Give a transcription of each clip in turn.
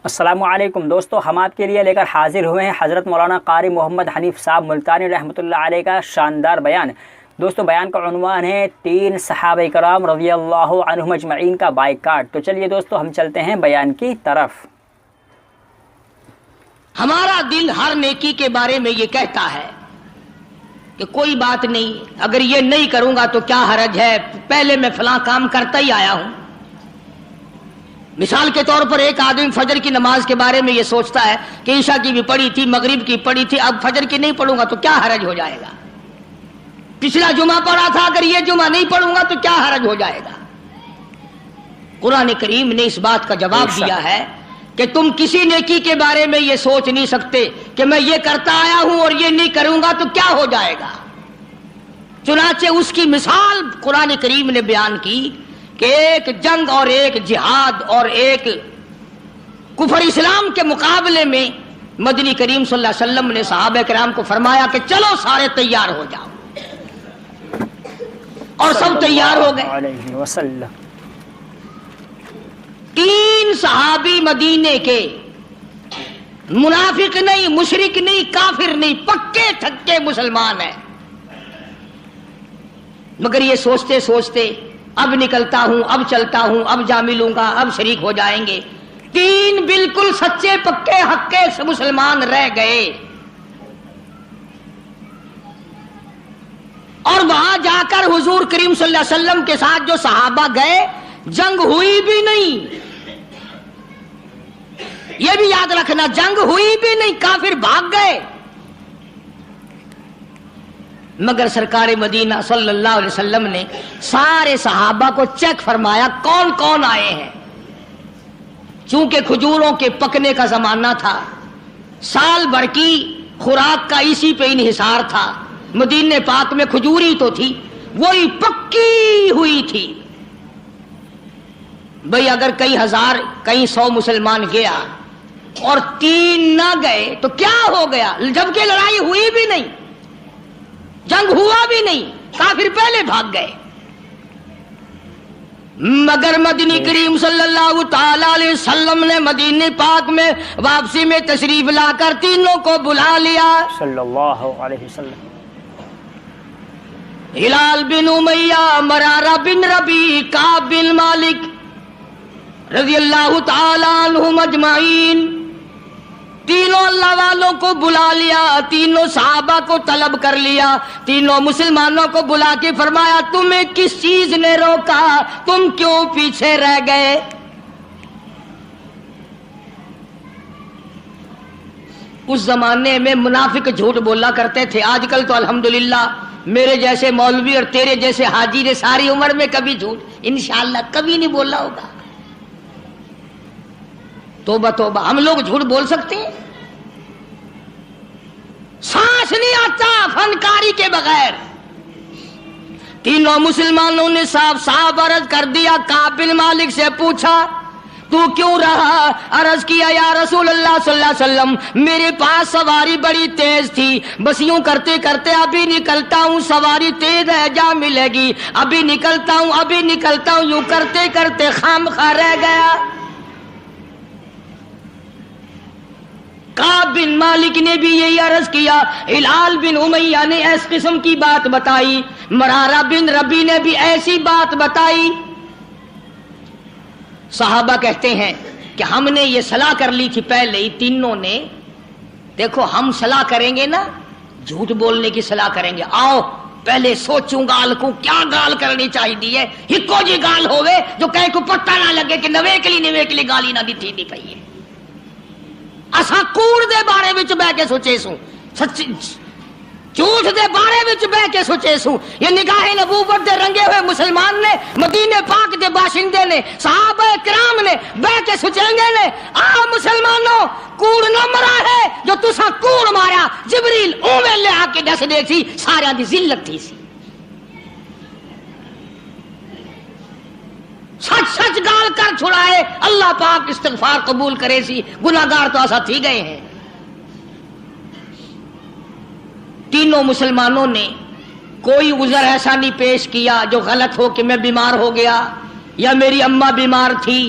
السلام علیکم دوستو، ہم آپ کے لیے لے کر حاضر ہوئے ہیں حضرت مولانا قاری محمد حنیف صاحب ملتانی رحمۃ اللہ علیہ کا شاندار بیان۔ دوستو بیان کا عنوان ہے 3 صحابہ کرام رضی اللہ عنہم اجمعین کا بائیکاٹ۔ تو چلیے دوستو ہم چلتے ہیں بیان کی طرف۔ ہمارا دل ہر نیکی کے بارے میں یہ کہتا ہے کہ کوئی بات نہیں، اگر یہ نہیں کروں گا تو کیا حرج ہے، پہلے میں فلاں کام کرتا ہی آیا ہوں۔ مثال کے طور پر ایک آدمی فجر کی نماز کے بارے میں یہ سوچتا ہے کہ عشاء کی بھی پڑھی تھی، مغرب کی پڑھی تھی، اب فجر کی نہیں پڑھوں گا تو کیا حرج ہو جائے گا۔ پچھلا جمعہ پڑھا تھا، اگر یہ جمعہ نہیں پڑھوں گا تو کیا حرج ہو جائے گا۔ قرآن کریم نے اس بات کا جواب دیا ہے کہ تم کسی نیکی کے بارے میں یہ سوچ نہیں سکتے کہ میں یہ کرتا آیا ہوں اور یہ نہیں کروں گا تو کیا ہو جائے گا۔ چنانچہ اس کی مثال قرآن کریم نے بیان کی کہ ایک جنگ اور ایک جہاد اور ایک کفر اسلام کے مقابلے میں مدنی کریم صلی اللہ علیہ وسلم نے صحابہ کرام کو فرمایا کہ چلو سارے تیار ہو جاؤ، اور سب تیار ہو گئے۔ 3 صحابی مدینے کے، منافق نہیں، مشرک نہیں، کافر نہیں، پکے تھکے مسلمان ہیں، مگر یہ سوچتے سوچتے اب نکلتا ہوں، اب چلتا ہوں، اب جا ملوں گا، اب شریک ہو جائیں گے۔ 3 بالکل سچے پکے حقے سے مسلمان رہ گئے، اور وہاں جا کر حضور کریم صلی اللہ علیہ وسلم کے ساتھ جو صحابہ گئے، جنگ ہوئی بھی نہیں۔ یہ بھی یاد رکھنا، جنگ ہوئی بھی نہیں، کافر بھاگ گئے۔ مگر سرکار مدینہ صلی اللہ علیہ وسلم نے سارے صحابہ کو چیک فرمایا کون کون آئے ہیں۔ چونکہ کھجوروں کے پکنے کا زمانہ تھا، سال بھر کی خوراک کا اسی پہ انحصار تھا، مدینہ پاک میں کھجور ہی تو تھی، وہی پکی ہوئی تھی۔ بھئی اگر کئی ہزار کئی 100 مسلمان گیا اور 3 نہ گئے تو کیا ہو گیا، جبکہ لڑائی ہوئی بھی نہیں، جنگ ہوا بھی نہیں، کافر پہلے بھاگ گئے۔ مگر مدنی کریم صلی اللہ تعالی علیہ وسلم نے مدینہ پاک میں واپسی میں تشریف لا کر تینوں کو بلا لیا۔ صلی اللہ علیہ وسلم۔ ہلال بن امیہ، مرارہ بن ربیع، کعب بن مالک رضی اللہ تعالی عنہم اجمعین، تینوں اللہ والوں کو بلا لیا، تینوں صحابہ کو طلب کر لیا، تینوں مسلمانوں کو بلا کے فرمایا تمہیں کس چیز نے روکا، تم کیوں پیچھے رہ گئے۔ اس زمانے میں منافق جھوٹ بولا کرتے تھے، آج کل تو الحمدللہ میرے جیسے مولوی اور تیرے جیسے حاجی نے ساری عمر میں کبھی جھوٹ انشاءاللہ کبھی نہیں بولا ہوگا۔ توبہ توبہ، ہم لوگ جھوٹ بول سکتے ہیں؟ سانس نہیں آتا فنکاری کے بغیر۔ تینوں مسلمانوں نے صاف صاف عرض کر دیا، کعب بن مالک سے پوچھا تو کیوں رہا؟ عرض کیا یا رسول اللہ صلی اللہ علیہ وسلم میرے پاس سواری بڑی تیز تھی، بس یوں کرتے کرتے ابھی نکلتا ہوں، سواری تیز ہے جا ملے گی، ابھی نکلتا ہوں ابھی نکلتا ہوں، یوں کرتے کرتے خامخواہ رہ گیا۔ کعب بن مالک نے بھی یہی عرض کیا، ہلال بن امیہ نے اس قسم کی بات بتائی، مرارہ بن ربیع نے بھی ایسی بات بتائی۔ صحابہ کہتے ہیں کہ ہم نے یہ صلاح کر لی تھی پہلے ہی تینوں نے، دیکھو ہم صلاح کریں گے نا، جھوٹ بولنے کی صلاح کریں گے، آؤ پہلے سوچوں گال کو کیا گال کرنی چاہیے، ہکو جی گال ہوئے جو کہیں کو پتہ نہ لگے کہ نویکلی گالی نہ دیتی نہیں پئی ہے۔ اساں کوڑ دے بارے وچ بہ کے سوچے سوں، سچی جھوٹ دے بارے وچ بہ کے سوچے سوں، یہ نگاہ نبوت دے رنگے ہوئے مسلمان نے، مدینے پاک دے باشندے نے، صحابہ کرام نے بہ کے سوچیں گے نے، مسلمانوں کوڑ نہ مرا ہے جو تساں کوڑ مارا، جبریل اوویں لے آ کے دس دے سی، سارا دی ذلت تھی سی۔ سچ سچ گال کر چھڑائے، اللہ پاک استغفار قبول کرے سی، گناہگار تو ایسا تھی گئے ہیں۔ تینوں مسلمانوں نے کوئی عذر ایسا نہیں پیش کیا جو غلط ہو کہ میں بیمار ہو گیا، یا میری اماں بیمار تھی،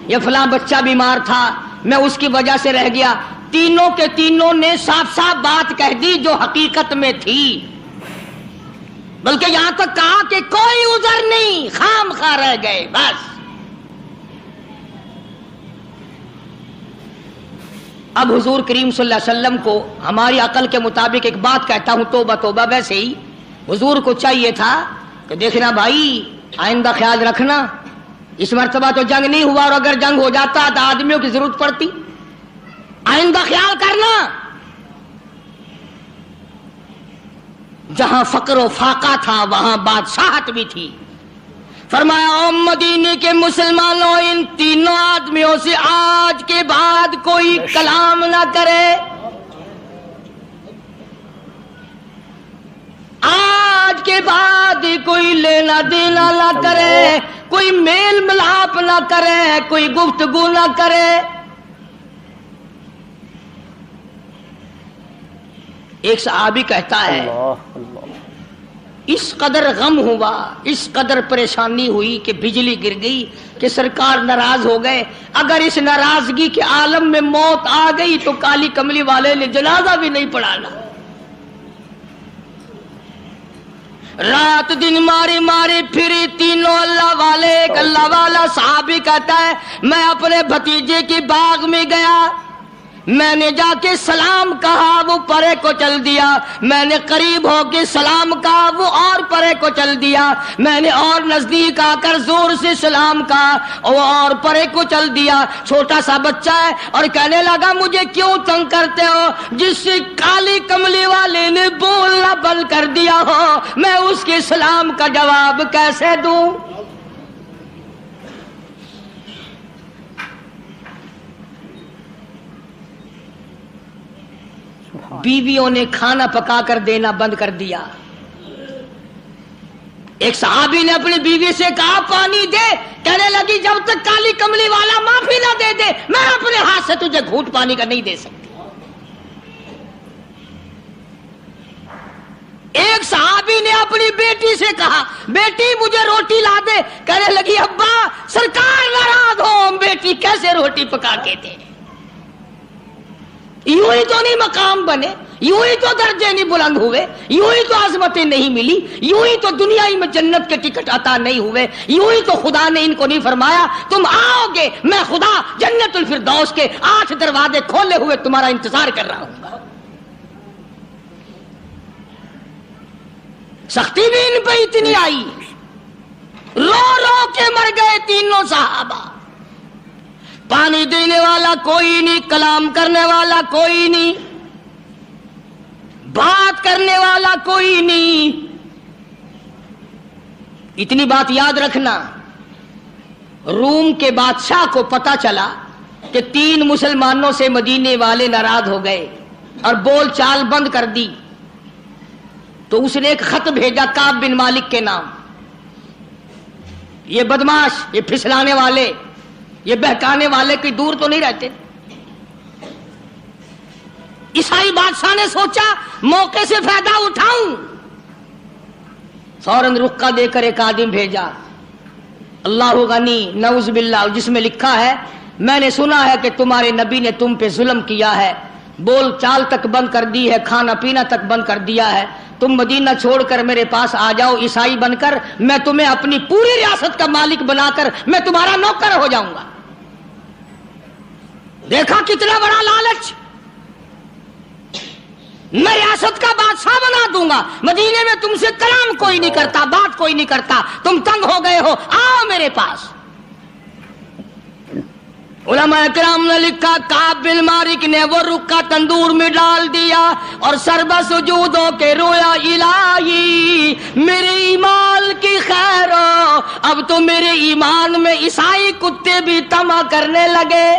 یا فلاں بچہ بیمار تھا، میں اس کی وجہ سے رہ گیا. تینوں کے تینوں نے صاف صاف بات کہہ دی جو حقیقت میں تھی، بلکہ یہاں تک کہا کہ کوئی عذر نہیں، خام خواہ رہ گئے بس. اب حضور کریم صلی اللہ علیہ وسلم کو ہماری عقل کے مطابق ایک بات کہتا ہوں، توبہ توبہ، ویسے ہی حضور کو چاہیے تھا کہ دیکھنا بھائی، آئندہ خیال رکھنا، اس مرتبہ تو جنگ نہیں ہوا، اور اگر جنگ ہو جاتا تو آدمیوں کی ضرورت پڑتی، آئندہ خیال کرنا. جہاں فقر و فاقہ تھا وہاں بادشاہت بھی تھی. فرمایا او مدینے کے مسلمانوں، ان تینوں آدمیوں سے آج کے بعد کوئی کلام نہ کرے، آج کے بعد کوئی لینا دینا نہ کرے، کوئی میل ملاپ نہ کرے، کوئی گفتگو نہ کرے. ایک صحابی کہتا ہے اس قدر غم ہوا، اس قدر پریشانی ہوئی کہ بجلی گر گئی کہ سرکار ناراض ہو گئے. اگر اس ناراضگی کے عالم میں موت آ گئی تو کالی کملی والے نے جنازہ بھی نہیں پڑھانا. رات دن مارے مارے پھرے تینوں اللہ والے. ایک اللہ والا صحابی کہتا ہے میں اپنے بھتیجے کے باغ میں گیا، میں نے جا کے سلام کہا، وہ پرے کو چل دیا. میں نے قریب ہو کے سلام کہا، وہ اور پرے کو چل دیا. میں نے اور نزدیک آ کر زور سے سلام کہا، وہ اور پرے کو چل دیا. چھوٹا سا بچہ ہے اور کہنے لگا مجھے کیوں تنگ کرتے ہو؟ جس سے کالی کملی والے نے بولنا بند کر دیا ہو، میں اس کے سلام کا جواب کیسے دوں؟ بیویوں نے کھانا پکا کر دینا بند کر دیا. ایک صحابی نے اپنی بیوی سے کہا پانی دے، کہنے لگی جب تک کالی کملی والا معافی نہ دے دے میں اپنے ہاتھ سے تجھے گھونٹ پانی کا نہیں دے سکتی. ایک صحابی نے اپنی بیٹی سے کہا بیٹی مجھے روٹی لا دے، کہنے لگی ابا سرکار ناراض ہو، بیٹی کیسے روٹی پکا کے دے؟ یوں ہی تو نہیں مقام بنے، یوں ہی تو درجے نہیں بلند ہوئے، یوں ہی تو عظمتیں نہیں ملی، یوں ہی تو دنیا ہی میں جنت کے ٹکٹ عطا نہیں ہوئے، یوں ہی تو خدا نے ان کو نہیں فرمایا تم آؤ گے، میں خدا جنت الفردوس کے 8 دروازے کھولے ہوئے تمہارا انتظار کر رہا ہوں. سختی بھی ان پہ اتنی آئی، رو رو کے مر گئے تینوں صحابہ. پانی دینے والا کوئی نہیں، کلام کرنے والا کوئی نہیں، بات کرنے والا کوئی نہیں. اتنی بات یاد رکھنا، روم کے بادشاہ کو پتا چلا کہ 3 مسلمانوں سے مدینے والے ناراض ہو گئے اور بول چال بند کر دی، تو اس نے ایک خط بھیجا کعب بن مالک کے نام. یہ بدماش، یہ پھسلانے والے، یہ بہکانے والے کوئی دور تو نہیں رہتے. عیسائی بادشاہ نے سوچا موقع سے فائدہ اٹھاؤں، فوراً رکا دے کر ایک آدمی بھیجا، اللہ غنی نعوذ باللہ، جس میں لکھا ہے میں نے سنا ہے کہ تمہارے نبی نے تم پہ ظلم کیا ہے، بول چال تک بند کر دی ہے، کھانا پینا تک بند کر دیا ہے، تم مدینہ چھوڑ کر میرے پاس آ جاؤ عیسائی بن کر، میں تمہیں اپنی پوری ریاست کا مالک بنا کر میں تمہارا نوکر ہو جاؤں گا. دیکھا کتنا بڑا لالچ، میں ریاست کا بادشاہ بنا دوں گا، مدینے میں تم سے کلام کوئی نہیں کرتا، بات کوئی نہیں کرتا، تم تنگ ہو گئے ہو، آؤ میرے پاس. علماء کرام نے لکھا کعب بن مالک نے وہ رکا تندور میں ڈال دیا اور سربا سجود ہو کے رویا الہی میرے ایمان کی خیر ہو، اب تو میرے ایمان میں عیسائی کتے بھی طمع کرنے لگے.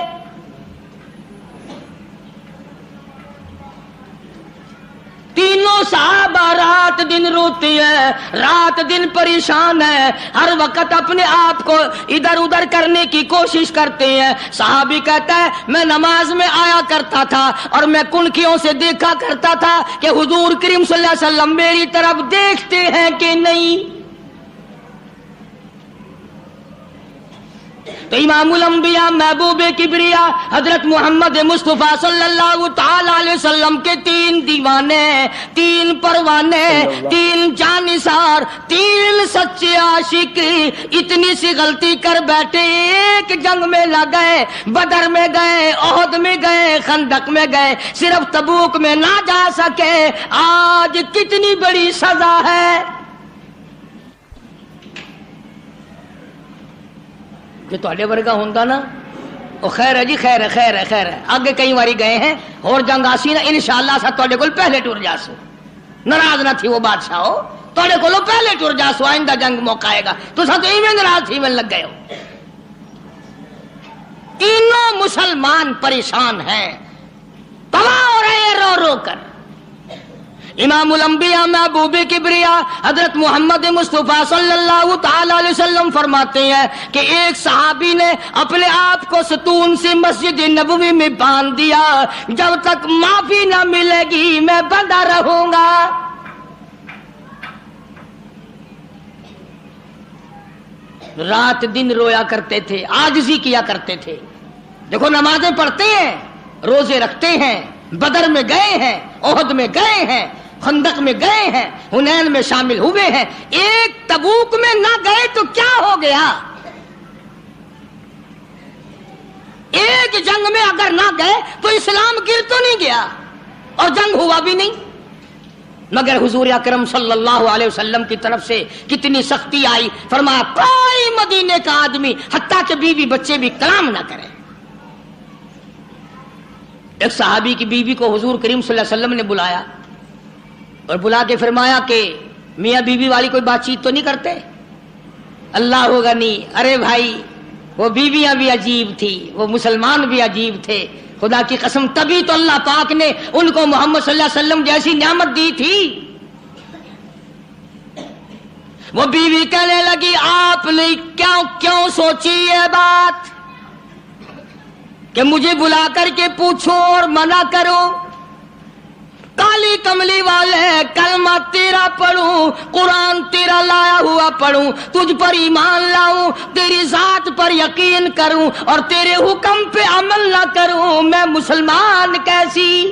تینوں صحابہ رات دن روتی ہے، رات دن پریشان ہے، ہر وقت اپنے آپ کو ادھر ادھر کرنے کی کوشش کرتے ہیں. صحابی کہتا ہے میں نماز میں آیا کرتا تھا اور میں کنکھیوں سے دیکھا کرتا تھا کہ حضور کریم صلی اللہ علیہ وسلم میری طرف دیکھتے ہیں کہ نہیں. تو امام الانبیاء محبوب کبریا حضرت محمد مصطفیٰ صلی اللہ تعالی علیہ وسلم کے 3 دیوانے، 3 پروانے، 3 جانثار، 3 سچے عاشق اتنی سی غلطی کر بیٹھے، ایک جنگ میں لگ گئے، بدر میں گئے، احد میں گئے، خندق میں گئے، صرف تبوک میں نہ جا سکے۔ آج کتنی بڑی سزا ہے کہ تھوڑے ورگا ہوندا نا او خیر ہے جی، خیر ہے، خیر ہے، خیر ہے، آگے کئی باری گئے ہیں اور جنگ آسی نا انشاءاللہ سا تھوڑے کول پہلے ٹر جاسو، ناراض نہ تھی وہ بادشاہ ہو، تھوڑے کولو پہلے ٹر جاسو، آئندہ جنگ موقع آئے گا تو سا تو ایویں ناراض تھی میں لگ گئے ہو۔ تینوں مسلمان پریشان ہیں، تباہ ہو رہے ہیں رو رو کر۔ امام الانبیاء محبوب کبریا حضرت محمد مصطفیٰ صلی اللہ تعالی علیہ وسلم فرماتے ہیں کہ ایک صحابی نے اپنے آپ کو ستون سے مسجد نبوی میں باندھ دیا، جب تک معافی نہ ملے گی میں بندہ رہوں گا۔ رات دن رویا کرتے تھے، عاجزی کیا کرتے تھے۔ دیکھو نمازیں پڑھتے ہیں، روزے رکھتے ہیں، بدر میں گئے ہیں، احد میں گئے ہیں، خندق میں گئے ہیں، حنین میں شامل ہوئے ہیں، ایک تبوک میں نہ گئے تو کیا ہو گیا؟ ایک جنگ میں اگر نہ گئے تو اسلام گر تو نہیں گیا اور جنگ ہوا بھی نہیں، مگر حضور اکرم صلی اللہ علیہ وسلم کی طرف سے کتنی سختی آئی، فرمایا کوئی مدینے کا آدمی حتیٰ کہ بیوی بچے بھی کلام نہ کرے۔ ایک صحابی کی بیوی کو حضور کریم صلی اللہ علیہ وسلم نے بلایا اور بلا کے فرمایا کہ میاں بیوی والی کوئی بات چیت تو نہیں کرتے؟ اللہ ہوگا نہیں، ارے بھائی وہ بیویاں بھی عجیب تھی، وہ مسلمان بھی عجیب تھے، خدا کی قسم تبھی تو اللہ پاک نے ان کو محمد صلی اللہ علیہ وسلم جیسی نعمت دی تھی۔ وہ بیوی کہنے لگی آپ نے کیوں سوچی یہ بات کہ مجھے بلا کر کے پوچھو اور منع کرو؟ کالی کملی والے کلمہ تیرا پڑھوں، قرآن تیرا لایا ہوا پڑھوں، تجھ پر ایمان لاؤں، تیری ذات پر یقین کروں اور تیرے حکم پہ عمل نہ کروں، میں مسلمان کیسی؟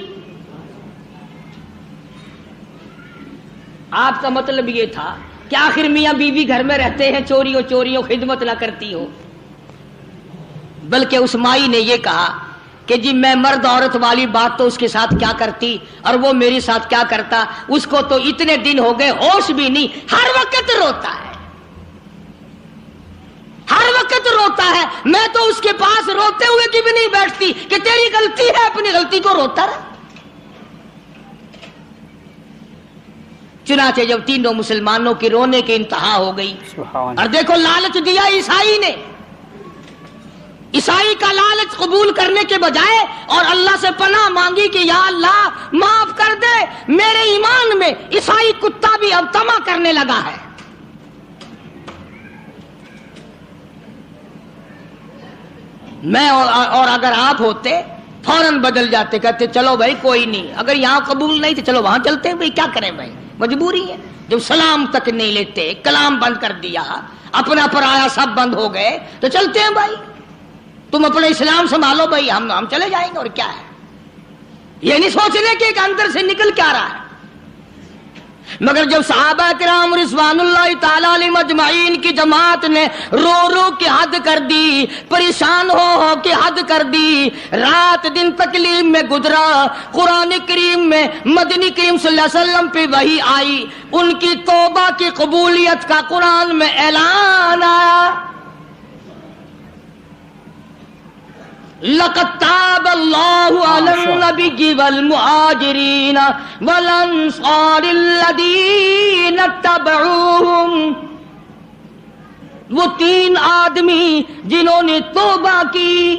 آپ کا مطلب یہ تھا کہ آخر میاں بیوی گھر میں رہتے ہیں، چوریوں خدمت نہ کرتی ہو؟ بلکہ اس مائی نے یہ کہا کہ جی میں مرد عورت والی بات تو اس کے ساتھ کیا کرتی اور وہ میرے ساتھ کیا کرتا، اس کو تو اتنے دن ہو گئے ہوش بھی نہیں، ہر وقت روتا ہے، ہر وقت روتا ہے، میں تو اس کے پاس روتے ہوئے کی بھی نہیں بیٹھتی کہ تیری غلطی ہے، اپنی غلطی کو روتا رہا۔ چنانچہ جب تینوں مسلمانوں کی رونے کی انتہا ہو گئی اور دیکھو لالچ دیا عیسائی نے، عیسائی کا لالچ قبول کرنے کے بجائے اور اللہ سے پناہ مانگی کہ یا اللہ معاف کر دے، میرے ایمان میں عیسائی کتا بھی اب طمع کرنے لگا ہے۔ میں اور اگر آپ ہوتے فوراً بدل جاتے، کہتے چلو بھائی کوئی نہیں، اگر یہاں قبول نہیں تو چلو وہاں چلتے ہیں، بھائی کیا کریں بھائی، مجبوری ہے۔ جب سلام تک نہیں لیتے، کلام بند کر دیا، اپنا پرایا سب بند ہو گئے تو چلتے ہیں بھائی، تم اپنا اسلام سنبھالو بھائی، ہم چلے جائیں گے، اور کیا ہے؟ یہ نہیں سوچنے کہ ایک اندر سے نکل کیا رہا ہے۔ مگر جب صحابہ کرام رضوان اللہ تعالی علیہم اجمعین کی جماعت نے رو رو کے حد کر دی، پریشان ہو کے حد کر دی، رات دن تکلیف میں گزرا، قرآن کریم میں مدنی کریم صلی اللہ علیہ وسلم پہ وحی آئی، ان کی توبہ کی قبولیت کا قرآن میں اعلان آیا، لقد تاب اللہ علی النبی والمہاجرین والانصار الذین اتبعوہم، وہ 3 آدمی جنہوں نے توبہ کی،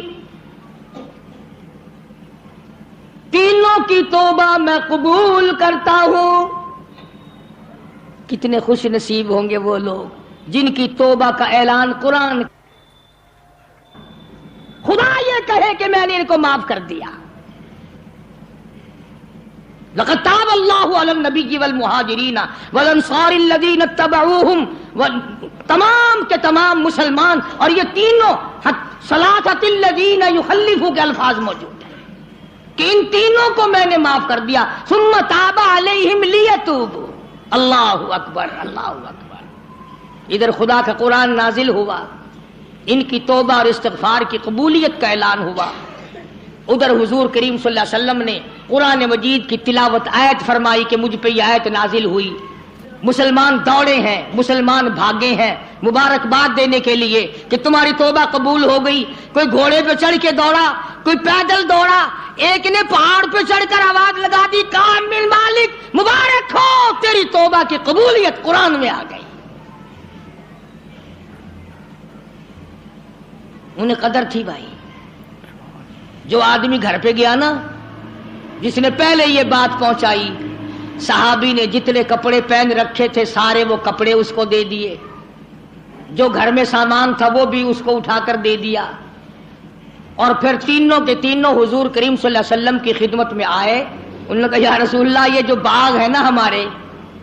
تینوں کی توبہ میں قبول کرتا ہوں۔ کتنے خوش نصیب ہوں گے وہ لوگ جن کی توبہ کا اعلان قرآن، خدا یہ کہے کہ میں نے ان کو معاف کر دیا۔ لقد تاب اللہ علی النبی والمہاجرین والانصار الذین اتبعوہم تمام کے تمام مسلمان، اور یہ تینوں ثلاثۃ الذین یخلفوا کے الفاظ موجود ہیں کہ ان تینوں کو میں نے معاف کر دیا. ثم تاب علیہم لیتوبوا. اللہ اکبر، اللہ اکبر. ادھر خدا کا قرآن نازل ہوا، ان کی توبہ اور استغفار کی قبولیت کا اعلان ہوا. ادھر حضور کریم صلی اللہ علیہ وسلم نے قرآن مجید کی تلاوت، آیت فرمائی کہ مجھ پہ یہ آیت نازل ہوئی. مسلمان دوڑے ہیں، مسلمان بھاگے ہیں مبارکباد دینے کے لیے کہ تمہاری توبہ قبول ہو گئی. کوئی گھوڑے پہ چڑھ کے دوڑا، کوئی پیدل دوڑا، ایک نے پہاڑ پہ چڑھ کر آواز لگا دی، کامل مالک مبارک ہو، تیری توبہ کی قبولیت قرآن میں آ گئی. انہیں قدر تھی بھائی. جو آدمی گھر پہ گیا نا، جس نے پہلے یہ بات پہنچائی، صحابی نے جتنے کپڑے پہن رکھے تھے سارے وہ کپڑے اس کو دے دیے، جو گھر میں سامان تھا وہ بھی اس کو اٹھا کر دے دیا. اور پھر تینوں کے تینوں حضور کریم صلی اللہ علیہ وسلم کی خدمت میں آئے. انہوں نے کہا یا رسول اللہ، یہ جو باغ ہے نا ہمارے،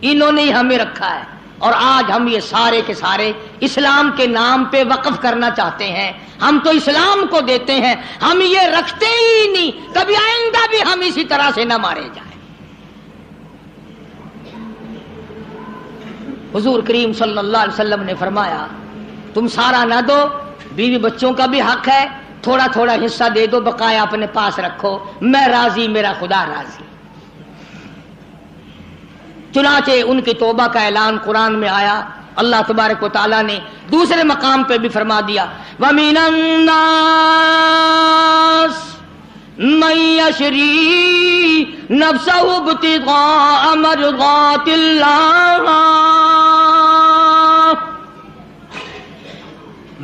انہوں نے ہی ہمیں رکھا ہے، اور آج ہم یہ سارے کے سارے اسلام کے نام پہ وقف کرنا چاہتے ہیں. ہم تو اسلام کو دیتے ہیں، ہم یہ رکھتے ہی نہیں، کبھی آئندہ بھی ہم اسی طرح سے نہ مارے جائیں. حضور کریم صلی اللہ علیہ وسلم نے فرمایا تم سارا نہ دو، بیوی بچوں کا بھی حق ہے، تھوڑا تھوڑا حصہ دے دو، بقایا اپنے پاس رکھو، میں راضی، میرا خدا راضی. چنانچہ ان کی توبہ کا اعلان قرآن میں آیا. اللہ تبارک و تعالیٰ نے دوسرے مقام پہ بھی فرما دیا وَمِنَ النَّاسِ مَن يَشْرِي نَفْسَهُ ابْتِغَاءَ مَرْضَاتِ اللَّهِ.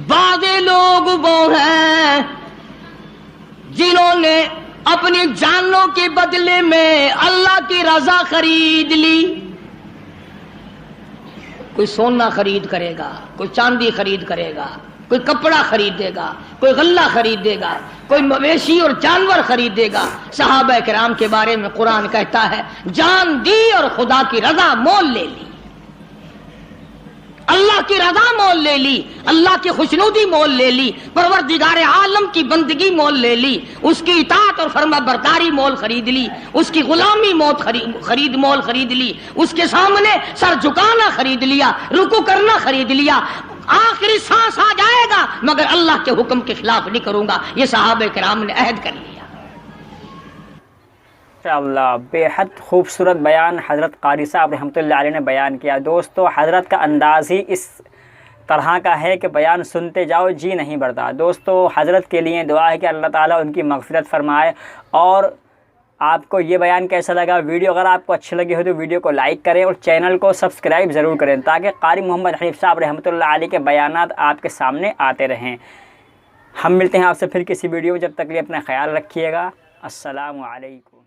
بعض لوگ وہ ہیں جنہوں نے اپنی جانوں کے بدلے میں اللہ کی رضا خرید لی. کوئی سونا خرید کرے گا، کوئی چاندی خرید کرے گا، کوئی کپڑا خریدے گا، کوئی غلہ خریدے گا، کوئی مویشی اور جانور خریدے گا. صحابہ کرام کے بارے میں قرآن کہتا ہے جان دی اور خدا کی رضا مول لے لی. اللہ کی رضا مول لے لی، اللہ کی خوشنودی مول لے لی، پروردگار عالم کی بندگی مول لے لی، اس کی اطاعت اور فرما برداری مول خرید لی، اس کی غلامی مول خرید لی، اس کے سامنے سر جھکانا خرید لیا، رکوع کرنا خرید لیا. آخری سانس آ جائے گا مگر اللہ کے حکم کے خلاف نہیں کروں گا. یہ صحابہ کرام نے عہد کر لیا. اللہ بے حد خوبصورت بیان حضرت قاری صاحب رحمۃ اللہ علیہ نے بیان کیا. دوستو حضرت کا انداز ہی اس طرح کا ہے کہ بیان سنتے جاؤ جی نہیں بڑھتا. دوستو حضرت کے لیے دعا ہے کہ اللہ تعالیٰ ان کی مغفرت فرمائے. اور آپ کو یہ بیان کیسا لگا؟ ویڈیو اگر آپ کو اچھی لگی ہو تو ویڈیو کو لائک کریں اور چینل کو سبسکرائب ضرور کریں تاکہ قاری محمد حنیف صاحب رحمۃ اللہ علیہ کے بیانات آپ کے سامنے آتے رہیں. ہم ملتے ہیں آپ سے پھر کسی ویڈیو میں، جب تک لیے اپنا خیال رکھیے گا. السلام علیکم.